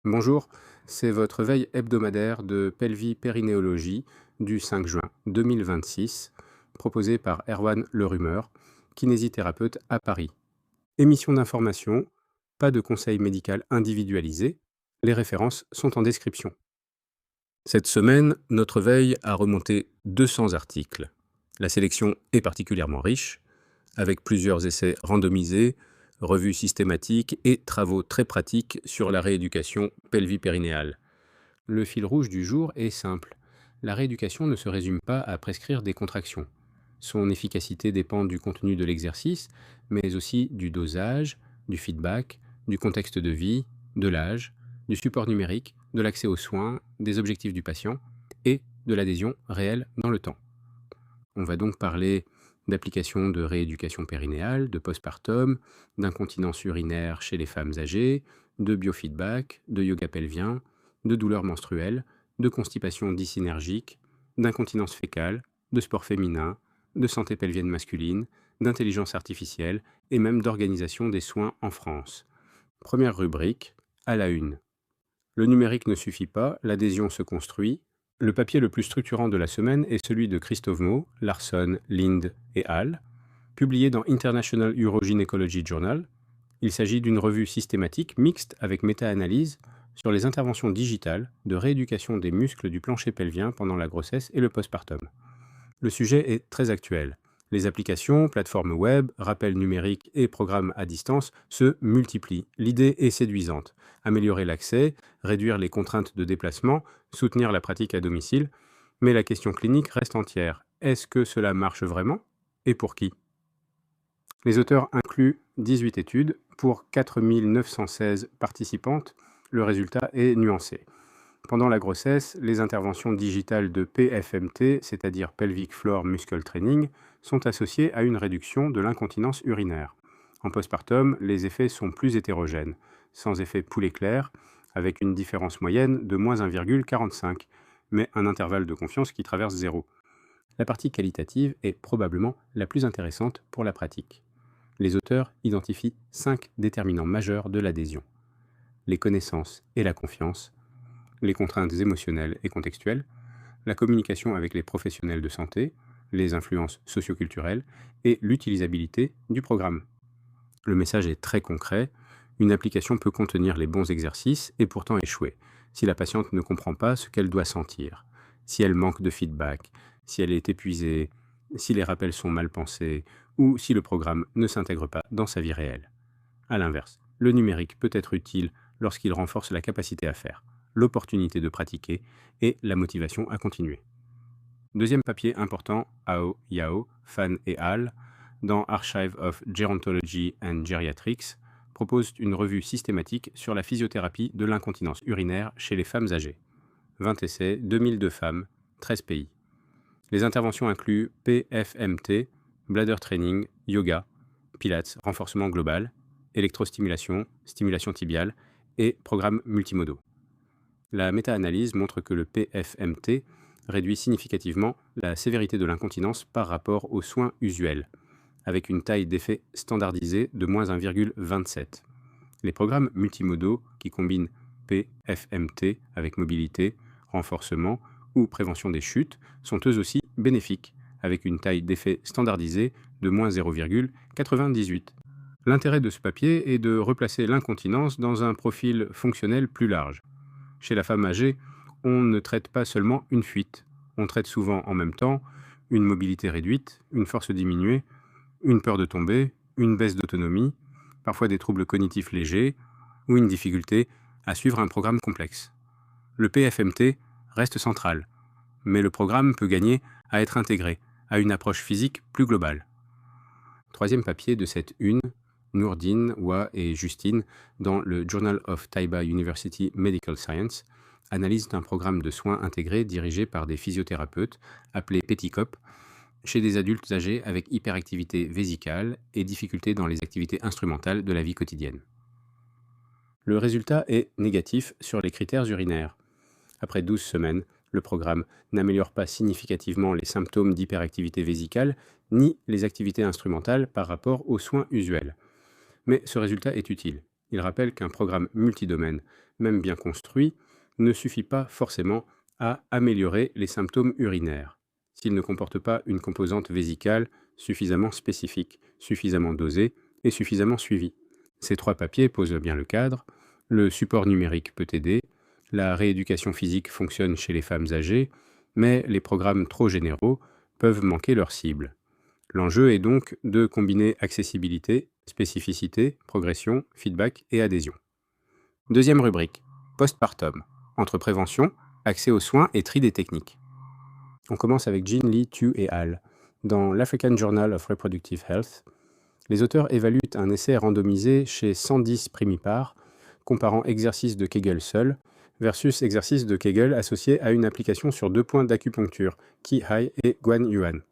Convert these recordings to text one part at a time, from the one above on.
Bonjour, c'est votre veille hebdomadaire de pelvipérinéologie du 5 juin 2026, proposée par Erwan Lerumeur, kinésithérapeute à Paris. Émission d'information, pas de conseil médical individualisé, les références sont en description. Cette semaine, notre veille a remonté 200 articles. La sélection est particulièrement riche, avec plusieurs essais randomisés, revues systématiques et travaux très pratiques sur la rééducation pelvipérinéale. Le fil rouge du jour est simple. La rééducation ne se résume pas à prescrire des contractions. Son efficacité dépend du contenu de l'exercice, mais aussi du dosage, du feedback, du contexte de vie, de l'âge, du support numérique, de l'accès aux soins, des objectifs du patient et de l'adhésion réelle dans le temps. On va donc parler d'applications de rééducation périnéale, de postpartum, d'incontinence urinaire chez les femmes âgées, de biofeedback, de yoga pelvien, de douleurs menstruelles, de constipation dysynergique, d'incontinence fécale, de sport féminin, de santé pelvienne masculine, d'intelligence artificielle et même d'organisation des soins en France. Première rubrique, à la une. Le numérique ne suffit pas, l'adhésion se construit. Le papier le plus structurant de la semaine est celui de Christophe Mau, Larson, Lind et Hall, publié dans International Urogynecology Journal. Il s'agit d'une revue systématique mixte avec méta-analyse sur les interventions digitales de rééducation des muscles du plancher pelvien pendant la grossesse et le postpartum. Le sujet est très actuel. Les applications, plateformes web, rappels numériques et programmes à distance se multiplient. L'idée est séduisante. Améliorer l'accès, réduire les contraintes de déplacement, soutenir la pratique à domicile. Mais la question clinique reste entière. Est-ce que cela marche vraiment? Et pour qui? Les auteurs incluent 18 études pour 4916 participantes. Le résultat est nuancé. Pendant la grossesse, les interventions digitales de PFMT, c'est-à-dire Pelvic Floor Muscle Training, sont associées à une réduction de l'incontinence urinaire. En postpartum, les effets sont plus hétérogènes, sans effet poulet clair, avec une différence moyenne de moins 1,45, mais un intervalle de confiance qui traverse 0. La partie qualitative est probablement la plus intéressante pour la pratique. Les auteurs identifient 5 déterminants majeurs de l'adhésion: les connaissances et la confiance, les contraintes émotionnelles et contextuelles, la communication avec les professionnels de santé, les influences socioculturelles et l'utilisabilité du programme. Le message est très concret. Une application peut contenir les bons exercices et pourtant échouer, si la patiente ne comprend pas ce qu'elle doit sentir, si elle manque de feedback, si elle est épuisée, si les rappels sont mal pensés ou si le programme ne s'intègre pas dans sa vie réelle. A l'inverse, le numérique peut être utile lorsqu'il renforce la capacité à faire, l'opportunité de pratiquer et la motivation à continuer. Deuxième papier important, Ao, Yao, Fan et Hall, dans Archive of Gerontology and Geriatrics, propose une revue systématique sur la physiothérapie de l'incontinence urinaire chez les femmes âgées. 20 essais, 2002 femmes, 13 pays. Les interventions incluent PFMT, bladder training, yoga, pilates, renforcement global, électrostimulation, stimulation tibiale et programmes multimodaux. La méta-analyse montre que le PFMT réduit significativement la sévérité de l'incontinence par rapport aux soins usuels, avec une taille d'effet standardisée de moins 1,27. Les programmes multimodaux qui combinent PFMT avec mobilité, renforcement ou prévention des chutes sont eux aussi bénéfiques, avec une taille d'effet standardisée de moins 0,98. L'intérêt de ce papier est de replacer l'incontinence dans un profil fonctionnel plus large. Chez la femme âgée, on ne traite pas seulement une fuite, on traite souvent en même temps une mobilité réduite, une force diminuée, une peur de tomber, une baisse d'autonomie, parfois des troubles cognitifs légers ou une difficulté à suivre un programme complexe. Le PFMT reste central, mais le programme peut gagner à être intégré à une approche physique plus globale. Troisième papier de cette une, Nourdine, Wa et Justine, dans le Journal of Taiba University Medical Science, analyse d'un programme de soins intégrés dirigé par des physiothérapeutes, appelé PETICOP, chez des adultes âgés avec hyperactivité vésicale et difficultés dans les activités instrumentales de la vie quotidienne. Le résultat est négatif sur les critères urinaires. Après 12 semaines, le programme n'améliore pas significativement les symptômes d'hyperactivité vésicale ni les activités instrumentales par rapport aux soins usuels. Mais ce résultat est utile. Il rappelle qu'un programme multidomaine, même bien construit, ne suffit pas forcément à améliorer les symptômes urinaires, s'il ne comporte pas une composante vésicale suffisamment spécifique, suffisamment dosée et suffisamment suivie. Ces 3 papiers posent bien le cadre. Le support numérique peut aider, la rééducation physique fonctionne chez les femmes âgées, mais les programmes trop généraux peuvent manquer leur cible. L'enjeu est donc de combiner accessibilité, spécificité, progression, feedback et adhésion. Deuxième rubrique, postpartum, entre prévention, accès aux soins et tri des techniques. On commence avec Jean Lee Tu et al. Dans l'African Journal of Reproductive Health, les auteurs évaluent un essai randomisé chez 110 primipares, comparant exercice de Kegel seul versus exercice de Kegel associé à une application sur 2 points d'acupuncture, Qi Hai et Guan Yuan.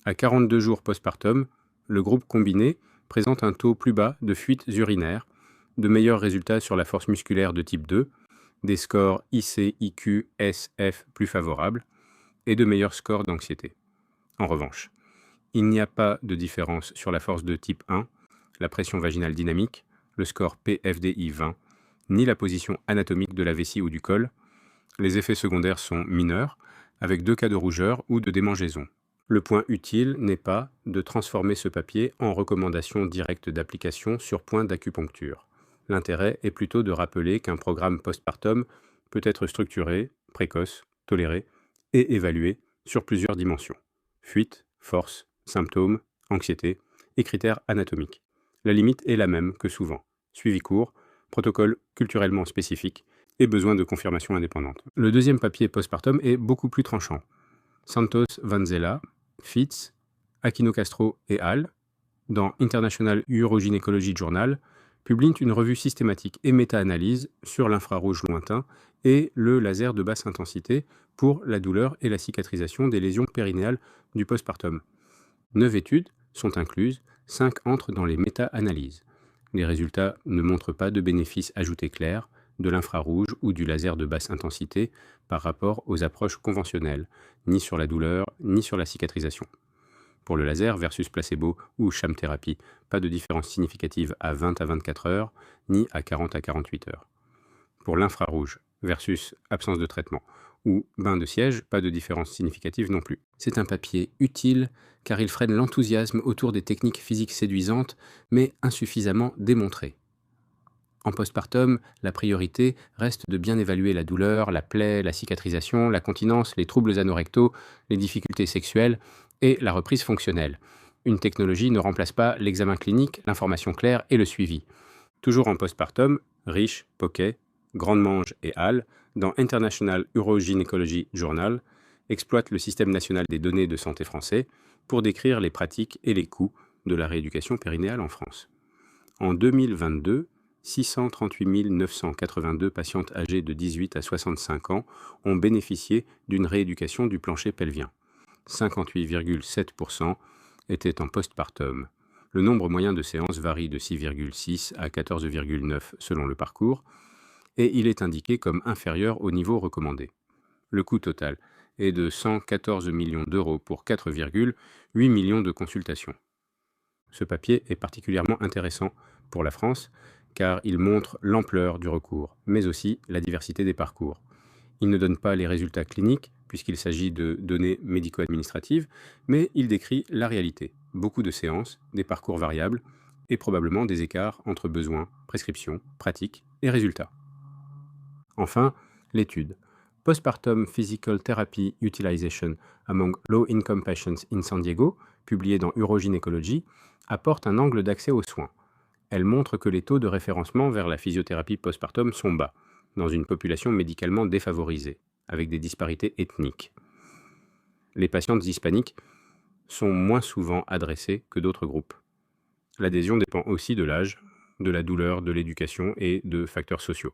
À 42 jours postpartum, le groupe combiné présente un taux plus bas de fuites urinaires, de meilleurs résultats sur la force musculaire de type 2, des scores IC, IQ, S, F plus favorables, et de meilleurs scores d'anxiété. En revanche, il n'y a pas de différence sur la force de type 1, la pression vaginale dynamique, le score PFDI 20, ni la position anatomique de la vessie ou du col. Les effets secondaires sont mineurs, avec 2 cas de rougeur ou de démangeaison. Le point utile n'est pas de transformer ce papier en recommandation directe d'application sur point d'acupuncture. L'intérêt est plutôt de rappeler qu'un programme postpartum peut être structuré, précoce, toléré et évalué sur plusieurs dimensions. Fuite, force, symptômes, anxiété et critères anatomiques. La limite est la même que souvent. Suivi court, protocole culturellement spécifique et besoin de confirmation indépendante. Le deuxième papier postpartum est beaucoup plus tranchant. Santos Vanzella, Fitz, Aquino Castro et al., dans International Urogynecology Journal, publient une revue systématique et méta-analyse sur l'infrarouge lointain et le laser de basse intensité pour la douleur et la cicatrisation des lésions périnéales du postpartum. 9 études sont incluses, 5 entrent dans les méta-analyses. Les résultats ne montrent pas de bénéfices ajoutés clairs de l'infrarouge ou du laser de basse intensité par rapport aux approches conventionnelles, ni sur la douleur, ni sur la cicatrisation. Pour le laser versus placebo ou sham thérapie, pas de différence significative à 20 à 24 heures, ni à 40 à 48 heures. Pour l'infrarouge versus absence de traitement ou bain de siège, pas de différence significative non plus. C'est un papier utile car il freine l'enthousiasme autour des techniques physiques séduisantes, mais insuffisamment démontrées. En postpartum, la priorité reste de bien évaluer la douleur, la plaie, la cicatrisation, la continence, les troubles anorectaux, les difficultés sexuelles et la reprise fonctionnelle. Une technologie ne remplace pas l'examen clinique, l'information claire et le suivi. Toujours en postpartum, Rich, Poquet, Grande-Mange et al., dans International Urogynecology Journal, exploitent le système national des données de santé français pour décrire les pratiques et les coûts de la rééducation périnéale en France. En 2022, 638 982 patientes âgées de 18 à 65 ans ont bénéficié d'une rééducation du plancher pelvien. 58,7% étaient en postpartum. Le nombre moyen de séances varie de 6,6 à 14,9 selon le parcours, et il est indiqué comme inférieur au niveau recommandé. Le coût total est de 114 millions d'euros pour 4,8 millions de consultations. Ce papier est particulièrement intéressant pour la France, car il montre l'ampleur du recours, mais aussi la diversité des parcours. Il ne donne pas les résultats cliniques, puisqu'il s'agit de données médico-administratives, mais il décrit la réalité. Beaucoup de séances, des parcours variables, et probablement des écarts entre besoins, prescriptions, pratiques et résultats. Enfin, l'étude. Postpartum Physical Therapy Utilization Among Low-Income Patients in San Diego, publiée dans Urogynecology, apporte un angle d'accès aux soins. Elle montre que les taux de référencement vers la physiothérapie postpartum sont bas, dans une population médicalement défavorisée, avec des disparités ethniques. Les patientes hispaniques sont moins souvent adressées que d'autres groupes. L'adhésion dépend aussi de l'âge, de la douleur, de l'éducation et de facteurs sociaux.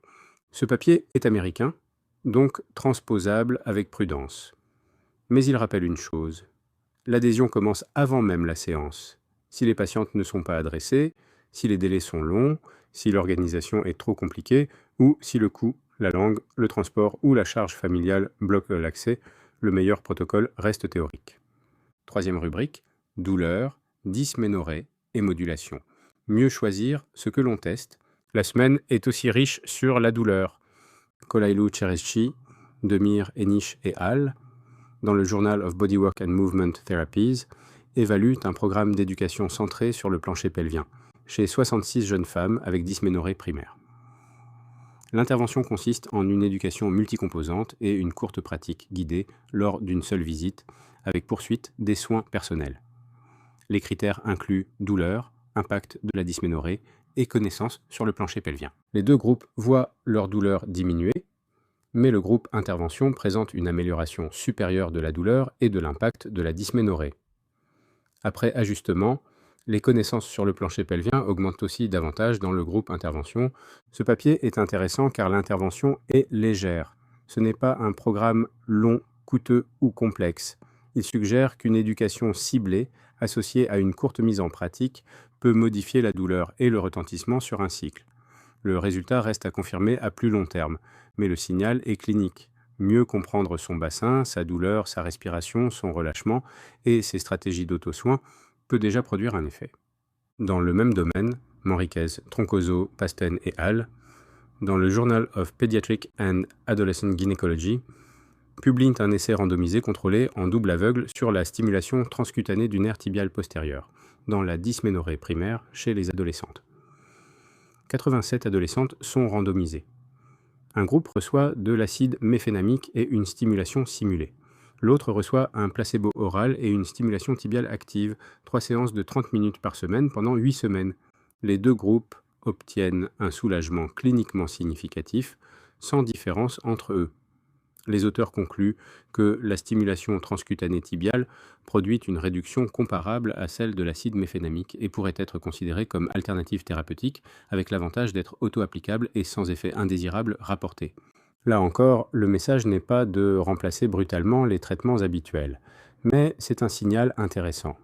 Ce papier est américain, donc transposable avec prudence. Mais il rappelle une chose. L'adhésion commence avant même la séance. Si les patientes ne sont pas adressées, si les délais sont longs, si l'organisation est trop compliquée, ou si le coût, la langue, le transport ou la charge familiale bloquent l'accès, le meilleur protocole reste théorique. Troisième rubrique, douleur, dysménorrhée et modulation. Mieux choisir ce que l'on teste La semaine est aussi riche sur la douleur. Kolailu Chereschi, Demir, Enish et al., dans le Journal of Bodywork and Movement Therapies, évaluent un programme d'éducation centré sur le plancher pelvien, chez 66 jeunes femmes avec dysménorrhée primaire. L'intervention consiste en une éducation multicomposante et une courte pratique guidée lors d'une seule visite, avec poursuite des soins personnels. Les critères incluent douleur, impact de la dysménorrhée et connaissance sur le plancher pelvien. Les deux groupes voient leur douleur diminuer, mais le groupe intervention présente une amélioration supérieure de la douleur et de l'impact de la dysménorrhée. Après ajustement, les connaissances sur le plancher pelvien augmentent aussi davantage dans le groupe intervention. Ce papier est intéressant car l'intervention est légère. Ce n'est pas un programme long, coûteux ou complexe. Il suggère qu'une éducation ciblée, associée à une courte mise en pratique, peut modifier la douleur et le retentissement sur un cycle. Le résultat reste à confirmer à plus long terme, mais le signal est clinique. Mieux comprendre son bassin, sa douleur, sa respiration, son relâchement et ses stratégies d'auto-soin peut déjà produire un effet. Dans le même domaine, Manriquez, Troncoso, Pasten et al., dans le Journal of Pediatric and Adolescent Gynecology, publient un essai randomisé contrôlé en double aveugle sur la stimulation transcutanée du nerf tibial postérieur, dans la dysménorrhée primaire chez les adolescentes. 87 adolescentes sont randomisées. Un groupe reçoit de l'acide méphénamique et une stimulation simulée. L'autre reçoit un placebo oral et une stimulation tibiale active, 3 séances de 30 minutes par semaine pendant 8 semaines. Les deux groupes obtiennent un soulagement cliniquement significatif, sans différence entre eux. Les auteurs concluent que la stimulation transcutanée tibiale produit une réduction comparable à celle de l'acide méphénamique et pourrait être considérée comme alternative thérapeutique, avec l'avantage d'être auto-applicable et sans effet indésirable rapporté. Là encore, le message n'est pas de remplacer brutalement les traitements habituels, mais c'est un signal intéressant.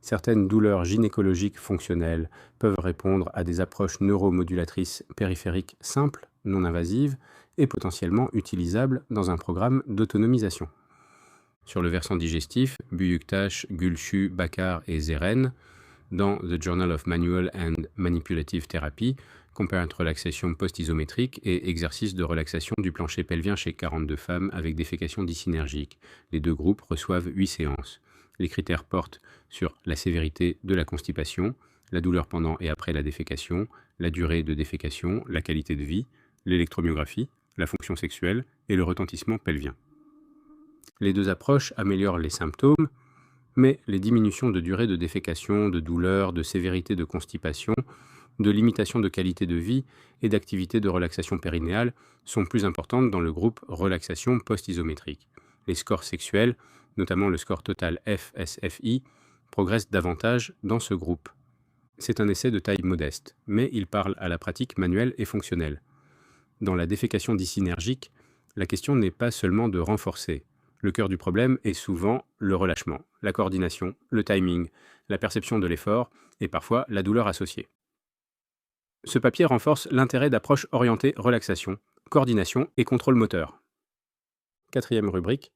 Certaines douleurs gynécologiques fonctionnelles peuvent répondre à des approches neuromodulatrices périphériques simples, non invasives et potentiellement utilisables dans un programme d'autonomisation. Sur le versant digestif, Buyuktash, Gulshu, Bakar et Zeren, dans The Journal of Manual and Manipulative Therapy, Comparant relaxation post-isométrique et exercice de relaxation du plancher pelvien chez 42 femmes avec défécation dysynergique. Les deux groupes reçoivent 8 séances. Les critères portent sur la sévérité de la constipation, la douleur pendant et après la défécation, la durée de défécation, la qualité de vie, l'électromyographie, la fonction sexuelle et le retentissement pelvien. Les deux approches améliorent les symptômes, mais les diminutions de durée de défécation, de douleur, de sévérité de constipation, de limitation de qualité de vie et d'activité de relaxation périnéale sont plus importantes dans le groupe relaxation post-isométrique. Les scores sexuels, notamment le score total FSFI, progressent davantage dans ce groupe. C'est un essai de taille modeste, mais il parle à la pratique manuelle et fonctionnelle. Dans la défécation dysynergique, la question n'est pas seulement de renforcer. Le cœur du problème est souvent le relâchement, la coordination, le timing, la perception de l'effort et parfois la douleur associée. Ce papier renforce l'intérêt d'approches orientées relaxation, coordination et contrôle moteur. 4e rubrique,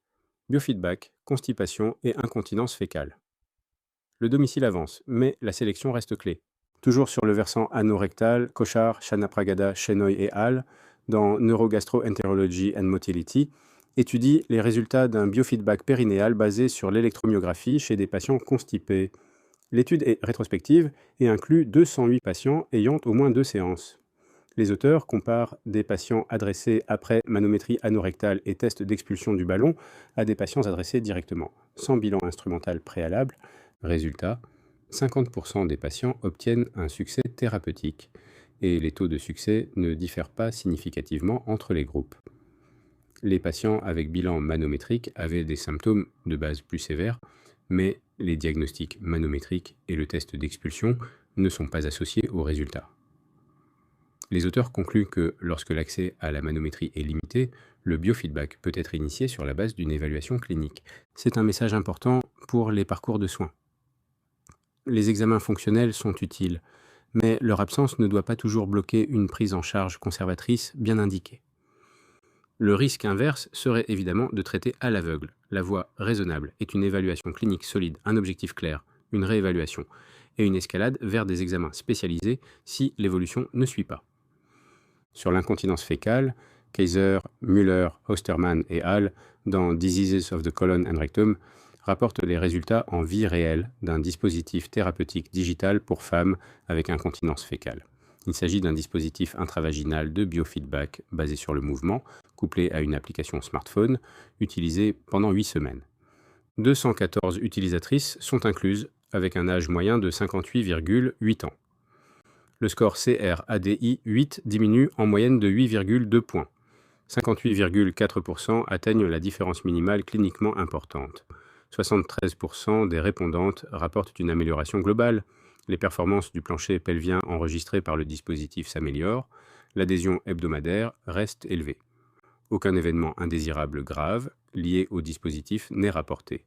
biofeedback, constipation et incontinence fécale. Le domicile avance, mais la sélection reste clé. Toujours sur le versant anorectal, Kochar, Chanapragada, Chenoy et al., dans Neurogastroenterology and Motility, étudie les résultats d'un biofeedback périnéal basé sur l'électromyographie chez des patients constipés. L'étude est rétrospective et inclut 208 patients ayant au moins 2 séances. Les auteurs comparent des patients adressés après manométrie anorectale et test d'expulsion du ballon à des patients adressés directement, sans bilan instrumental préalable. Résultat, 50% des patients obtiennent un succès thérapeutique et les taux de succès ne diffèrent pas significativement entre les groupes. Les patients avec bilan manométrique avaient des symptômes de base plus sévères, mais les diagnostics manométriques et le test d'expulsion ne sont pas associés aux résultats. Les auteurs concluent que lorsque l'accès à la manométrie est limité, le biofeedback peut être initié sur la base d'une évaluation clinique. C'est un message important pour les parcours de soins. Les examens fonctionnels sont utiles, mais leur absence ne doit pas toujours bloquer une prise en charge conservatrice bien indiquée. Le risque inverse serait évidemment de traiter à l'aveugle. La voie raisonnable est une évaluation clinique solide, un objectif clair, une réévaluation, et une escalade vers des examens spécialisés si l'évolution ne suit pas. Sur l'incontinence fécale, Kaiser, Müller, Ostermann et Hall, dans Diseases of the Colon and Rectum, rapportent les résultats en vie réelle d'un dispositif thérapeutique digital pour femmes avec incontinence fécale. Il s'agit d'un dispositif intravaginal de biofeedback basé sur le mouvement, couplé à une application smartphone, utilisée pendant 8 semaines. 214 utilisatrices sont incluses avec un âge moyen de 58,8 ans. Le score CR-ADI 8 diminue en moyenne de 8,2 points. 58,4% atteignent la différence minimale cliniquement importante. 73% des répondantes rapportent une amélioration globale. Les performances du plancher pelvien enregistrées par le dispositif s'améliorent. L'adhésion hebdomadaire reste élevée. Aucun événement indésirable grave lié au dispositif n'est rapporté.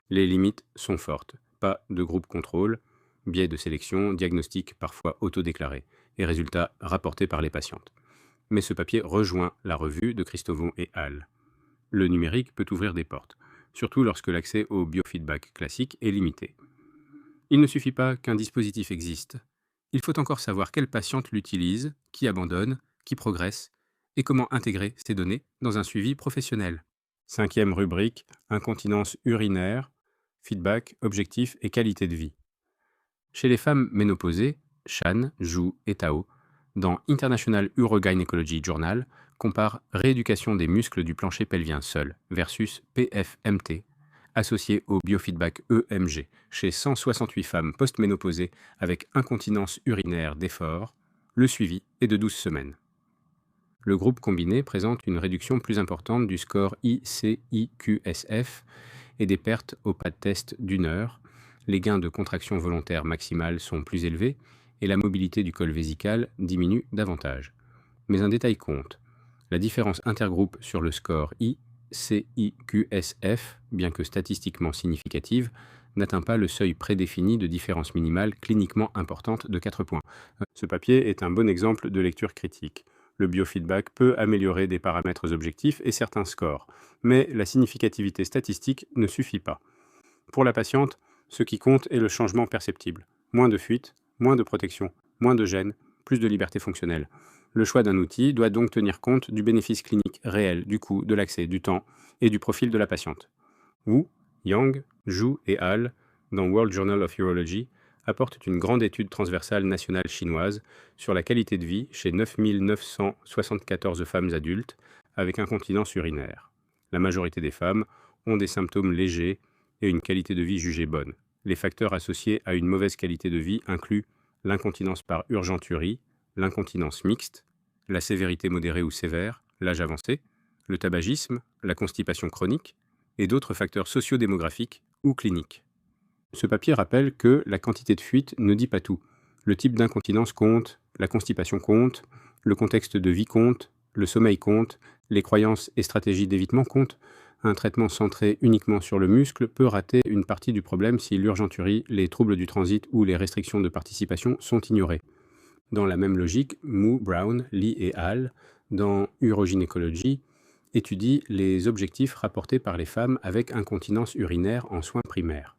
Les limites sont fortes. Pas de groupe contrôle, biais de sélection, diagnostic parfois autodéclaré et résultats rapportés par les patientes. Mais ce papier rejoint la revue de Christovon et Hall. Le numérique peut ouvrir des portes, surtout lorsque l'accès au biofeedback classique est limité. Il ne suffit pas qu'un dispositif existe. Il faut encore savoir quelle patiente l'utilise, qui abandonne, qui progresse, et comment intégrer ces données dans un suivi professionnel. 5e rubrique, incontinence urinaire, feedback, objectif et qualité de vie. Chez les femmes ménopausées, Chan, Zhu et Tao, dans International Urogynecology Journal, compare rééducation des muscles du plancher pelvien seul versus PFMT, associé au biofeedback EMG, chez 168 femmes post-ménopausées avec incontinence urinaire d'effort. Le suivi est de 12 semaines. Le groupe combiné présente une réduction plus importante du score ICIQSF et des pertes au pas de test d'1 heure. Les gains de contraction volontaire maximale sont plus élevés et la mobilité du col vésical diminue davantage. Mais un détail compte. La différence intergroupe sur le score ICIQSF, bien que statistiquement significative, n'atteint pas le seuil prédéfini de différence minimale cliniquement importante de 4 points. Ce papier est un bon exemple de lecture critique. Le biofeedback peut améliorer des paramètres objectifs et certains scores, mais la significativité statistique ne suffit pas. Pour la patiente, ce qui compte est le changement perceptible. Moins de fuite, moins de protection, moins de gêne, plus de liberté fonctionnelle. Le choix d'un outil doit donc tenir compte du bénéfice clinique réel, du coût, de l'accès, du temps et du profil de la patiente. Wu, Yang, Zhu et Hall, dans World Journal of Urology, apportent une grande étude transversale nationale chinoise sur la qualité de vie chez 9974 femmes adultes avec incontinence urinaire. La majorité des femmes ont des symptômes légers et une qualité de vie jugée bonne. Les facteurs associés à une mauvaise qualité de vie incluent l'incontinence par urgenturie, l'incontinence mixte, la sévérité modérée ou sévère, l'âge avancé, le tabagisme, la constipation chronique et d'autres facteurs sociodémographiques ou cliniques. Ce papier rappelle que la quantité de fuite ne dit pas tout. Le type d'incontinence compte, la constipation compte, le contexte de vie compte, le sommeil compte, les croyances et stratégies d'évitement comptent. Un traitement centré uniquement sur le muscle peut rater une partie du problème si l'urgenturie, les troubles du transit ou les restrictions de participation sont ignorés. Dans la même logique, Mu, Brown, Lee et Hall, dans Urogynecology, étudient les objectifs rapportés par les femmes avec incontinence urinaire en soins primaires.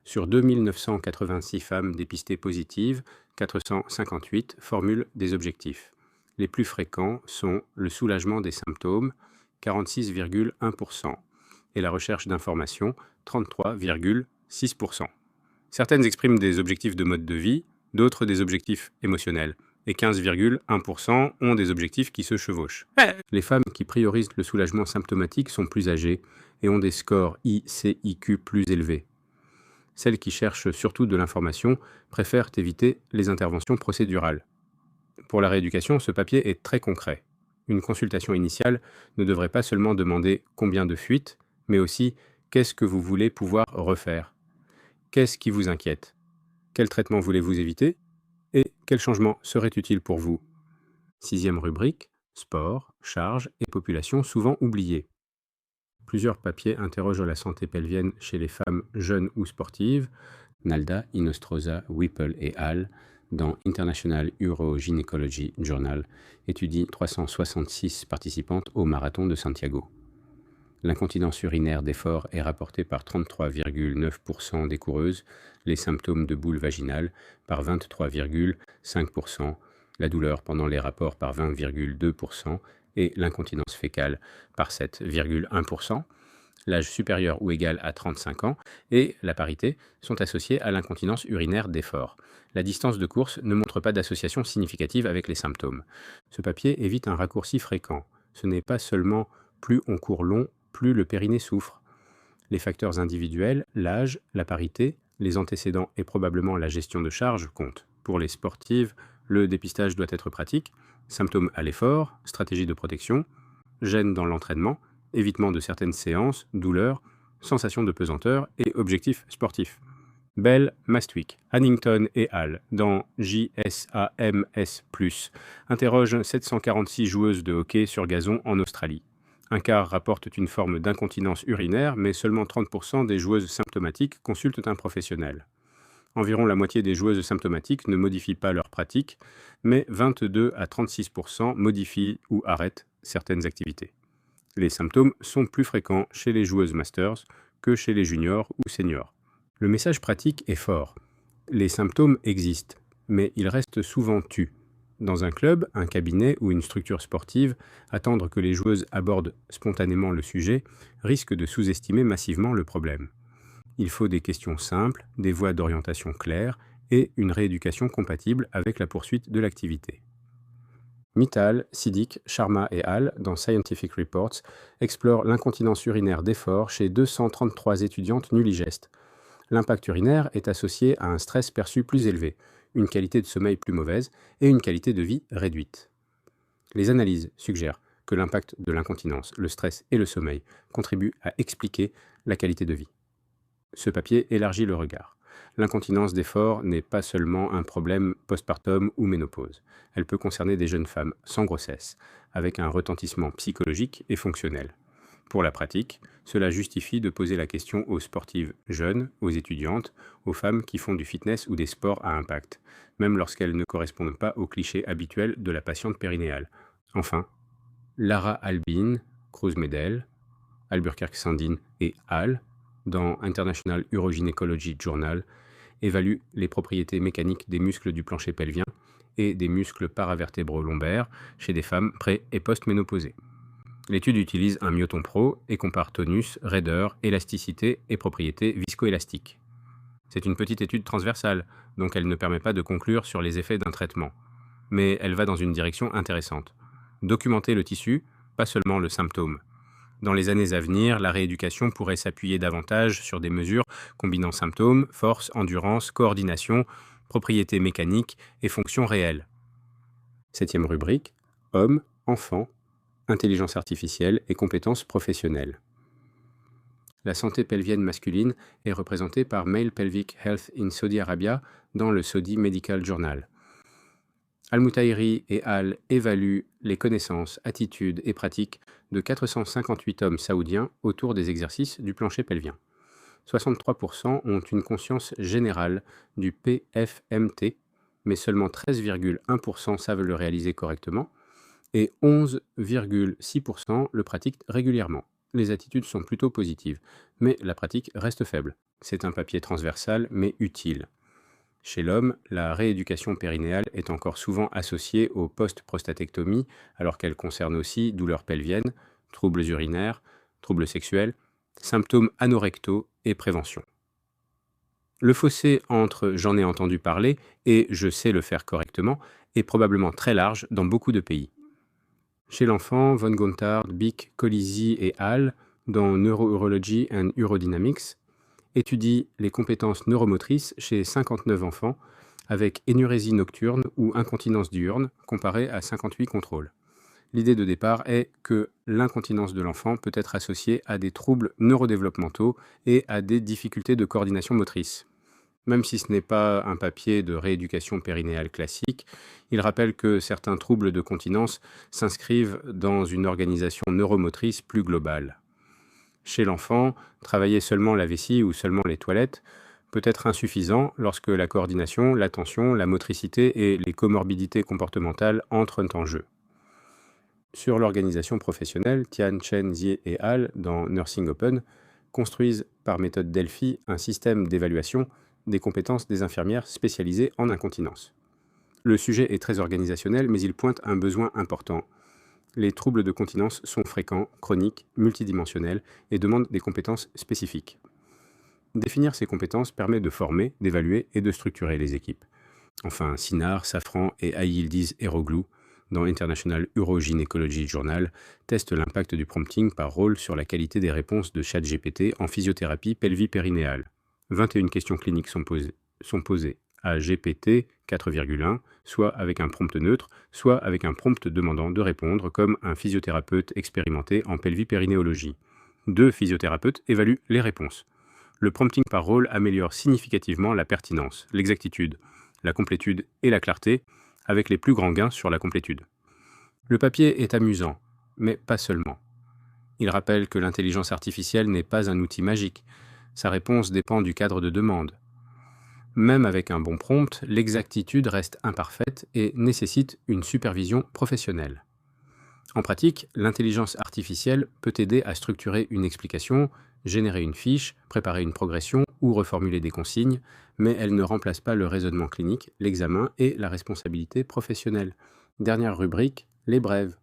Sur 2986 femmes dépistées positives, 458 formulent des objectifs. Les plus fréquents sont le soulagement des symptômes, 46,1%, et la recherche d'informations, 33,6%. Certaines expriment des objectifs de mode de vie, d'autres des objectifs émotionnels, et 15,1% ont des objectifs qui se chevauchent. Les femmes qui priorisent le soulagement symptomatique sont plus âgées et ont des scores ICIQ plus élevés. Celles qui cherchent surtout de l'information préfèrent éviter les interventions procédurales. Pour la rééducation, ce papier est très concret. Une consultation initiale ne devrait pas seulement demander combien de fuites, mais aussi qu'est-ce que vous voulez pouvoir refaire. Qu'est-ce qui vous inquiète? Quel traitement voulez-vous éviter? Et quel changement serait utile pour vous? 6e rubrique, sport, charge et population souvent oubliées. Plusieurs papiers interrogent la santé pelvienne chez les femmes jeunes ou sportives. Nalda, Inostroza, Whipple et Hall, dans International Urogynecology Journal, étudient 366 participantes au marathon de Santiago. L'incontinence urinaire d'effort est rapportée par 33,9% des coureuses, les symptômes de boule vaginale par 23,5%, la douleur pendant les rapports par 20,2% et l'incontinence fécale par 7,1%, l'âge supérieur ou égal à 35 ans et la parité sont associés à l'incontinence urinaire d'effort. La distance de course ne montre pas d'association significative avec les symptômes. Ce papier évite un raccourci fréquent. Ce n'est pas seulement plus on court long, plus le périnée souffre. Les facteurs individuels, l'âge, la parité, les antécédents et probablement la gestion de charge comptent. Pour les sportives, le dépistage doit être pratique. Symptômes à l'effort, stratégie de protection, gêne dans l'entraînement, évitement de certaines séances, douleurs, sensation de pesanteur et objectifs sportifs. Bell, Mastwick, Hannington et Hall, dans JSAMS+, interrogent 746 joueuses de hockey sur gazon en Australie. Un quart rapportent une forme d'incontinence urinaire, mais seulement 30% des joueuses symptomatiques consultent un professionnel. Environ la moitié des joueuses symptomatiques ne modifient pas leur pratique, mais 22 à 36% modifient ou arrêtent certaines activités. Les symptômes sont plus fréquents chez les joueuses masters que chez les juniors ou seniors. Le message pratique est fort. Les symptômes existent, mais ils restent souvent tus. Dans un club, un cabinet ou une structure sportive, attendre que les joueuses abordent spontanément le sujet risque de sous-estimer massivement le problème. Il faut des questions simples, des voies d'orientation claires et une rééducation compatible avec la poursuite de l'activité. Mittal, Siddiq, Sharma et Hall, dans Scientific Reports, explorent l'incontinence urinaire d'effort chez 233 étudiantes nulligestes. L'impact urinaire est associé à un stress perçu plus élevé, une qualité de sommeil plus mauvaise et une qualité de vie réduite. Les analyses suggèrent que l'impact de l'incontinence, le stress et le sommeil contribuent à expliquer la qualité de vie. Ce papier élargit le regard. L'incontinence d'effort n'est pas seulement un problème postpartum ou ménopause. Elle peut concerner des jeunes femmes sans grossesse, avec un retentissement psychologique et fonctionnel. Pour la pratique, cela justifie de poser la question aux sportives jeunes, aux étudiantes, aux femmes qui font du fitness ou des sports à impact, même lorsqu'elles ne correspondent pas aux clichés habituels de la patiente périnéale. Enfin, Lara Albin, Cruz Medel, Albuquerque Sandin et Hall, dans International Urogynecology Journal, évalue les propriétés mécaniques des muscles du plancher pelvien et des muscles paravertébraux lombaires chez des femmes pré- et post-ménopausées. L'étude utilise un myoton pro et compare tonus, raideur, élasticité et propriétés viscoélastiques. C'est une petite étude transversale, donc elle ne permet pas de conclure sur les effets d'un traitement. Mais elle va dans une direction intéressante. Documenter le tissu, pas seulement le symptôme. Dans les années à venir, la rééducation pourrait s'appuyer davantage sur des mesures combinant symptômes, force, endurance, coordination, propriétés mécaniques et fonctions réelles. 7e rubrique, hommes, enfants, intelligence artificielle et compétences professionnelles. La santé pelvienne masculine est représentée par Male Pelvic Health in Saudi Arabia dans le Saudi Medical Journal. Al-Moutairi et Al évaluent les connaissances, attitudes et pratiques de 458 hommes saoudiens autour des exercices du plancher pelvien. 63% ont une conscience générale du PFMT, mais seulement 13,1% savent le réaliser correctement et 11,6% le pratiquent régulièrement. Les attitudes sont plutôt positives, mais la pratique reste faible. C'est un papier transversal, mais utile. Chez l'homme, la rééducation périnéale est encore souvent associée aux post-prostatectomie, alors qu'elle concerne aussi douleurs pelviennes, troubles urinaires, troubles sexuels, symptômes anorectaux et prévention. Le fossé entre j'en ai entendu parler et je sais le faire correctement est probablement très large dans beaucoup de pays. Chez l'enfant, Von Gontard, Bick, Colisi et Hall, dans Neurourology and Urodynamics, étudie les compétences neuromotrices chez 59 enfants avec énurésie nocturne ou incontinence diurne comparée à 58 contrôles. L'idée de départ est que l'incontinence de l'enfant peut être associée à des troubles neurodéveloppementaux et à des difficultés de coordination motrice. Même si ce n'est pas un papier de rééducation périnéale classique, il rappelle que certains troubles de continence s'inscrivent dans une organisation neuromotrice plus globale. Chez l'enfant, travailler seulement la vessie ou seulement les toilettes peut être insuffisant lorsque la coordination, l'attention, la motricité et les comorbidités comportementales entrent en jeu. Sur l'organisation professionnelle, Tian, Chen, Zie et Hall, dans Nursing Open, construisent par méthode Delphi un système d'évaluation des compétences des infirmières spécialisées en incontinence. Le sujet est très organisationnel, mais il pointe un besoin important. Les troubles de continence sont fréquents, chroniques, multidimensionnels et demandent des compétences spécifiques. Définir ces compétences permet de former, d'évaluer et de structurer les équipes. Enfin, Sinar, Safran et Ayildiz Aeroglou, dans International Urogynecology Journal, testent l'impact du prompting par rôle sur la qualité des réponses de ChatGPT en physiothérapie pelvipérinéale. 21 questions cliniques sont posées à GPT 4,1, soit avec un prompt neutre, soit avec un prompt demandant de répondre comme un physiothérapeute expérimenté en pelvipérinéologie. 2 physiothérapeutes évaluent les réponses. Le prompting par rôle améliore significativement la pertinence, l'exactitude, la complétude et la clarté, avec les plus grands gains sur la complétude. Le papier est amusant, mais pas seulement. Il rappelle que l'intelligence artificielle n'est pas un outil magique. Sa réponse dépend du cadre de demande. Même avec un bon prompt, l'exactitude reste imparfaite et nécessite une supervision professionnelle. En pratique, l'intelligence artificielle peut aider à structurer une explication, générer une fiche, préparer une progression ou reformuler des consignes, mais elle ne remplace pas le raisonnement clinique, l'examen et la responsabilité professionnelle. Dernière rubrique, les brèves.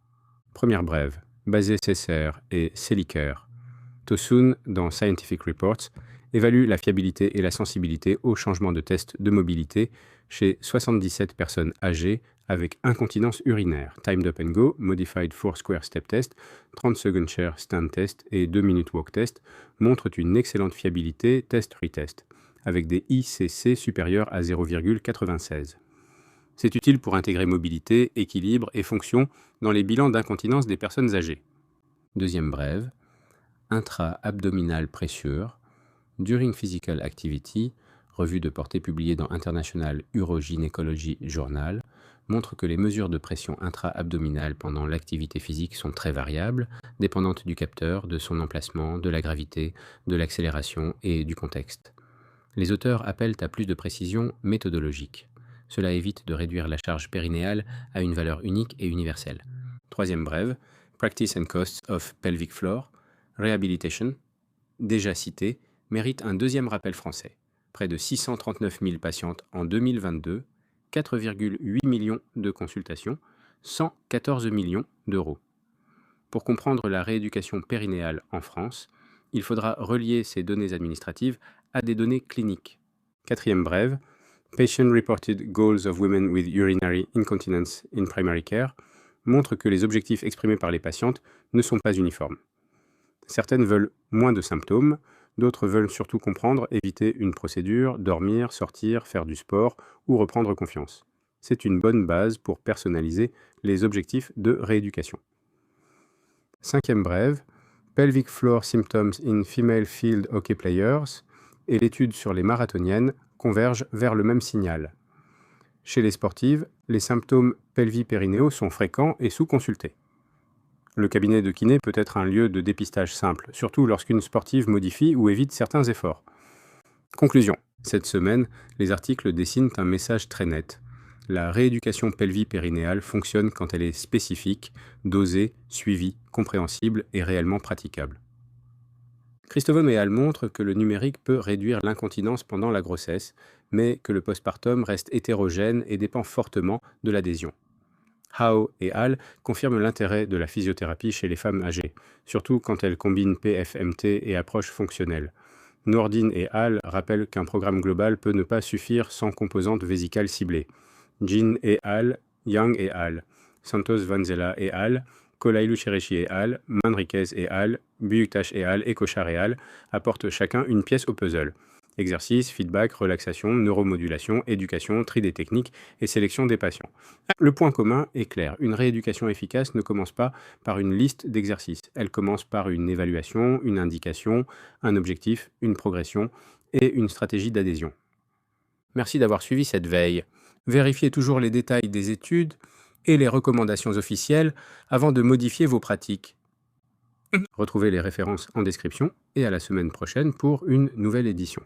Première brève, Basé Cesser et Seliker. Tosun, dans Scientific Reports, évalue la fiabilité et la sensibilité au changement de test de mobilité chez 77 personnes âgées avec incontinence urinaire, Timed Up and Go, Modified Foursquare Step Test, 30 Second Chair Stand Test et 2 Minute Walk Test, montrent une excellente fiabilité test-retest, avec des ICC supérieurs à 0,96. C'est utile pour intégrer mobilité, équilibre et fonction dans les bilans d'incontinence des personnes âgées. Deuxième brève, Intra-abdominal pressure, During Physical Activity, revue de portée publiée dans International Urogynecology Journal, montre que les mesures de pression intra-abdominale pendant l'activité physique sont très variables, dépendantes du capteur, de son emplacement, de la gravité, de l'accélération et du contexte. Les auteurs appellent à plus de précision méthodologique. Cela évite de réduire la charge périnéale à une valeur unique et universelle. Troisième brève, Practice and Costs of Pelvic Floor, Rehabilitation, déjà cité, mérite un deuxième rappel français. Près de 639 000 patientes en 2022, 4,8 millions de consultations, 114 millions d'euros. Pour comprendre la rééducation périnéale en France, il faudra relier ces données administratives à des données cliniques. Quatrième brève, Patient Reported Goals of Women with Urinary Incontinence in Primary Care montre que les objectifs exprimés par les patientes ne sont pas uniformes. Certaines veulent moins de symptômes, d'autres veulent surtout comprendre, éviter une procédure, dormir, sortir, faire du sport ou reprendre confiance. C'est une bonne base pour personnaliser les objectifs de rééducation. Cinquième brève, Pelvic Floor Symptoms in Female Field Hockey Players et l'étude sur les marathoniennes convergent vers le même signal. Chez les sportives, les symptômes pelvipérinéaux sont fréquents et sous-consultés. Le cabinet de kiné peut être un lieu de dépistage simple, surtout lorsqu'une sportive modifie ou évite certains efforts. Conclusion. Cette semaine, les articles dessinent un message très net. La rééducation pelvipérinéale fonctionne quand elle est spécifique, dosée, suivie, compréhensible et réellement praticable. Christovon et al. Montrent que le numérique peut réduire l'incontinence pendant la grossesse, mais que le postpartum reste hétérogène et dépend fortement de l'adhésion. Howe et al. Confirment l'intérêt de la physiothérapie chez les femmes âgées, surtout quand elles combinent PFMT et approche fonctionnelle. Nordin et al. Rappellent qu'un programme global peut ne pas suffire sans composante vésicale ciblée. Jin et al., Yang et al., Santos Vanzela et al., Kolailu Cherechi et al., Manriquez et al., Buyuktash et al. Et Kochar et al. Apportent chacun une pièce au puzzle. Exercice, feedback, relaxation, neuromodulation, éducation, tri des techniques et sélection des patients. Le point commun est clair. Une rééducation efficace ne commence pas par une liste d'exercices. Elle commence par une évaluation, une indication, un objectif, une progression et une stratégie d'adhésion. Merci d'avoir suivi cette veille. Vérifiez toujours les détails des études et les recommandations officielles avant de modifier vos pratiques. Retrouvez les références en description et à la semaine prochaine pour une nouvelle édition.